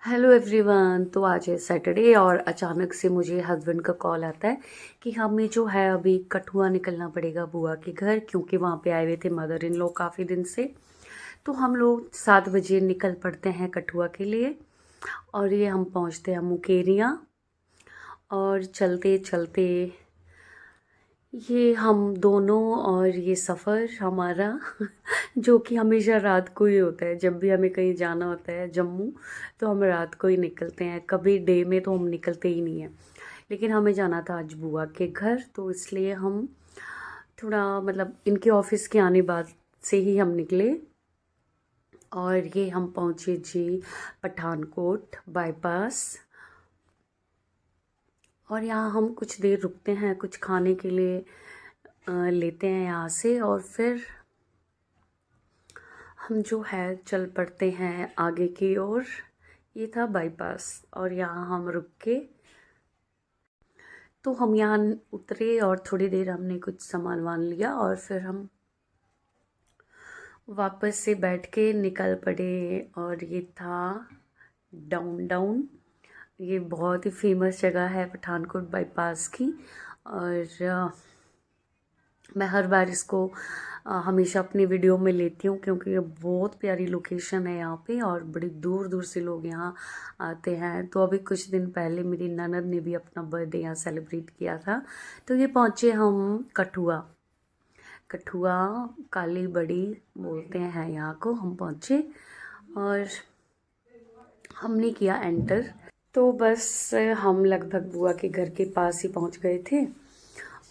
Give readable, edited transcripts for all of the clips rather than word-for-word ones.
Hello everyone. तो आज है सैटरडे और अचानक से मुझे हस्बैंड का कॉल आता है कि हमें जो है अभी कठुआ निकलना पड़ेगा बुआ के घर, क्योंकि वहाँ पे आए हुए थे मदर इन लॉ काफ़ी दिन से। तो हम लोग 7 बजे निकल पड़ते हैं कठुआ के लिए और ये हम पहुँचते हैं मुकेरियाँ। और चलते चलते ये हम दोनों और ये सफ़र हमारा जो कि हमेशा रात को ही होता है। जब भी हमें कहीं जाना होता है जम्मू, तो हम रात को ही निकलते हैं, कभी डे में तो हम निकलते ही नहीं हैं। लेकिन हमें जाना था आज बुआ के घर, तो इसलिए हम थोड़ा मतलब इनके ऑफिस के आने बाद से ही हम निकले। और ये हम पहुँचे जी पठानकोट बाईपास। और यहाँ हम कुछ देर रुकते हैं, कुछ खाने के लिए लेते हैं यहाँ से, और फिर हम जो है चल पड़ते हैं आगे की ओर। ये था बाईपास और यहाँ हम रुक के, तो हम यहाँ उतरे और थोड़ी देर हमने कुछ सामान वान लिया और फिर हम वापस से बैठ के निकल पड़े। और ये था डाउन टाउन। ये बहुत ही फेमस जगह है पठानकोट बाईपास की। और मैं हर बार इसको हमेशा अपनी वीडियो में लेती हूँ, क्योंकि ये बहुत प्यारी लोकेशन है यहाँ पे और बड़ी दूर दूर से लोग यहाँ आते हैं। तो अभी कुछ दिन पहले मेरी ननद ने भी अपना बर्थडे यहाँ सेलिब्रेट किया था। तो ये पहुँचे हम कठुआ। कठुआ काली बड़ी बोलते हैं यहाँ को। हम पहुँचे और हमने किया एंटर। तो बस हम लगभग बुआ के घर के पास ही पहुँच गए थे।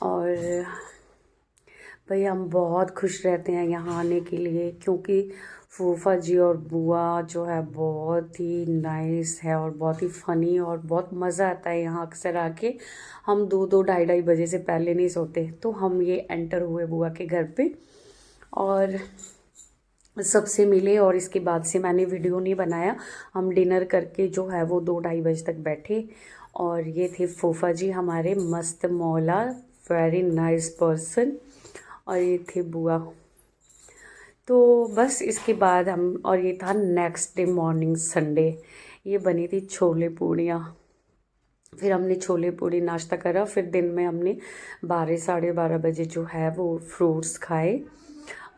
और भाई हम बहुत खुश रहते हैं यहाँ आने के लिए, क्योंकि फूफा जी और बुआ जो है बहुत ही नाइस है और बहुत ही फ़नी, और बहुत मज़ा आता है यहाँ अक्सर आके। हम 2-2 ढाई बजे से पहले नहीं सोते। तो हम ये एंटर हुए बुआ के घर पे और सबसे मिले, और इसके बाद से मैंने वीडियो नहीं बनाया। हम डिनर करके जो है वो 2-2:30 बजे तक बैठे। और ये थे फूफा जी हमारे, मस्त मौला, वेरी नाइस पर्सन। और ये थे बुआ। तो बस इसके बाद हम, और ये था नेक्स्ट डे मॉर्निंग संडे। ये बनी थी छोले पूड़ियाँ। फिर हमने छोले पूड़ी नाश्ता करा। फिर दिन में हमने 12-12:30 बजे जो है वो फ्रूट्स खाए।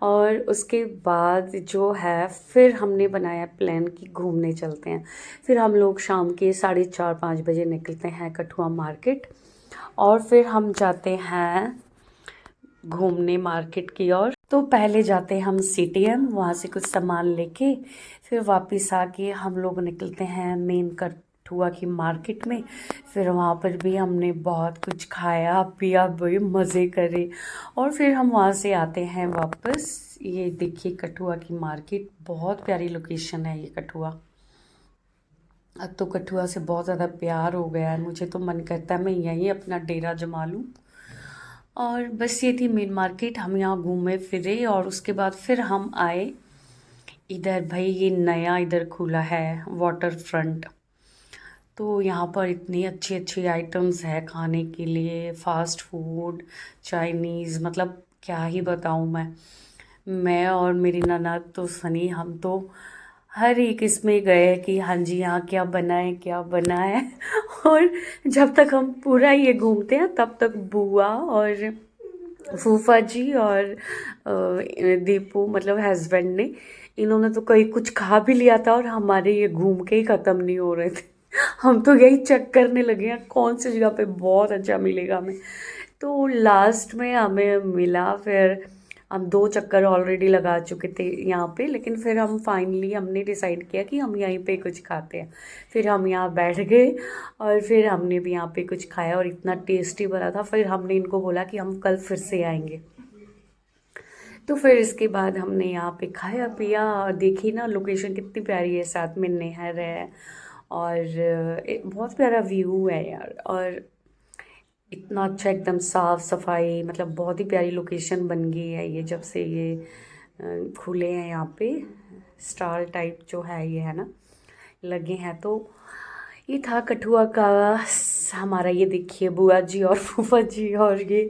और उसके बाद जो है फिर हमने बनाया प्लान कि घूमने चलते हैं। फिर हम लोग शाम के 4:30-5 बजे निकलते हैं कठुआ मार्केट। और फिर हम जाते हैं घूमने मार्केट की ओर। तो पहले जाते हैं हम सीटीएम, वहाँ से कुछ सामान लेके फिर वापस आके हम लोग निकलते हैं मेन कठुआ की मार्केट में। फिर वहाँ पर भी हमने बहुत कुछ खाया पिया, बड़े मज़े करे। और फिर हम वहाँ से आते हैं वापस। ये देखिए कठुआ की मार्केट, बहुत प्यारी लोकेशन है ये कठुआ। अब तो कठुआ से बहुत ज़्यादा प्यार हो गया है, मुझे तो मन करता है मैं यहीं अपना डेरा जमा लूँ। और बस ये थी मेन मार्केट। हम यहाँ घूमे फिरे और उसके बाद फिर हम आए इधर। भाई ये नया इधर खुला है वाटर फ्रंट। तो यहाँ पर इतनी अच्छी अच्छी आइटम्स है खाने के लिए, फास्ट फूड, चाइनीज़, मतलब क्या ही बताऊँ मैं और मेरी ननद तो सनी, हम तो हर एक इसमें गए कि हाँ जी यहाँ क्या बना है क्या बना है। और जब तक हम पूरा ये घूमते हैं तब तक बुआ और फूफा जी और दीपू मतलब हस्बैंड ने, इन्होंने तो कहीं कुछ खा भी लिया था और हमारे ये घूम के ही ख़त्म नहीं हो रहे थे। हम तो यही चेक करने लगे हैं कौन सी जगह पे बहुत अच्छा मिलेगा हमें। तो लास्ट में हमें मिला। फिर हम 2 चक्कर ऑलरेडी लगा चुके थे यहाँ पे, लेकिन फिर हम फाइनली हमने डिसाइड किया कि हम यहीं पे कुछ खाते हैं। फिर हम यहाँ बैठ गए और फिर हमने भी यहाँ पे कुछ खाया और इतना टेस्टी बना था। फिर हमने इनको बोला कि हम कल फिर से आएंगे। तो फिर इसके बाद हमने यहाँ पे खाया पिया और देखी ना लोकेशन कितनी प्यारी है, साथ में नहर है और बहुत प्यारा व्यू है यार। और इतना अच्छा एकदम साफ़ सफाई, मतलब बहुत ही प्यारी लोकेशन बन गई है ये जब से ये खुले हैं यहाँ पे। स्टार टाइप जो है ये है ना लगे हैं। तो ये था कठुआ का हमारा। ये देखिए बुआ जी और फूफा जी और ये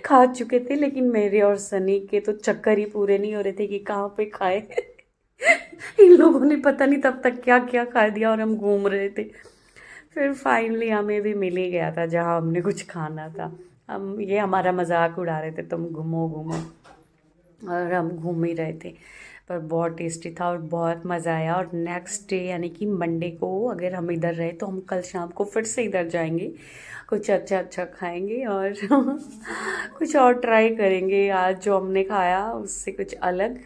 खा चुके थे, लेकिन मेरे और सनी के तो चक्कर ही पूरे नहीं हो रहे थे कि कहाँ पे खाए। इन लोगों ने पता नहीं तब तक क्या क्या खा दिया और हम घूम रहे थे। फिर फाइनली हमें भी मिल ही गया था जहाँ हमने कुछ खाना था। हम ये हमारा मजाक उड़ा रहे थे, तुम घूमो घूमो, और हम घूम ही रहे थे। पर बहुत टेस्टी था और बहुत मज़ा आया। और नेक्स्ट डे यानी कि मंडे को अगर हम इधर रहे तो हम कल शाम को फिर से इधर जाएंगे, कुछ अच्छा अच्छा खाएंगे और कुछ और ट्राई करेंगे आज जो हमने खाया उससे कुछ अलग।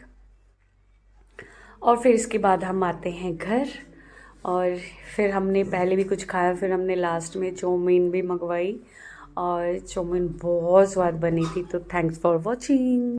और फिर इसके बाद हम आते हैं घर। और फिर हमने पहले भी कुछ खाया, फिर हमने लास्ट में चाउमीन भी मंगवाई और चाउमीन बहुत स्वाद बनी थी। तो थैंक्स फॉर वॉचिंग।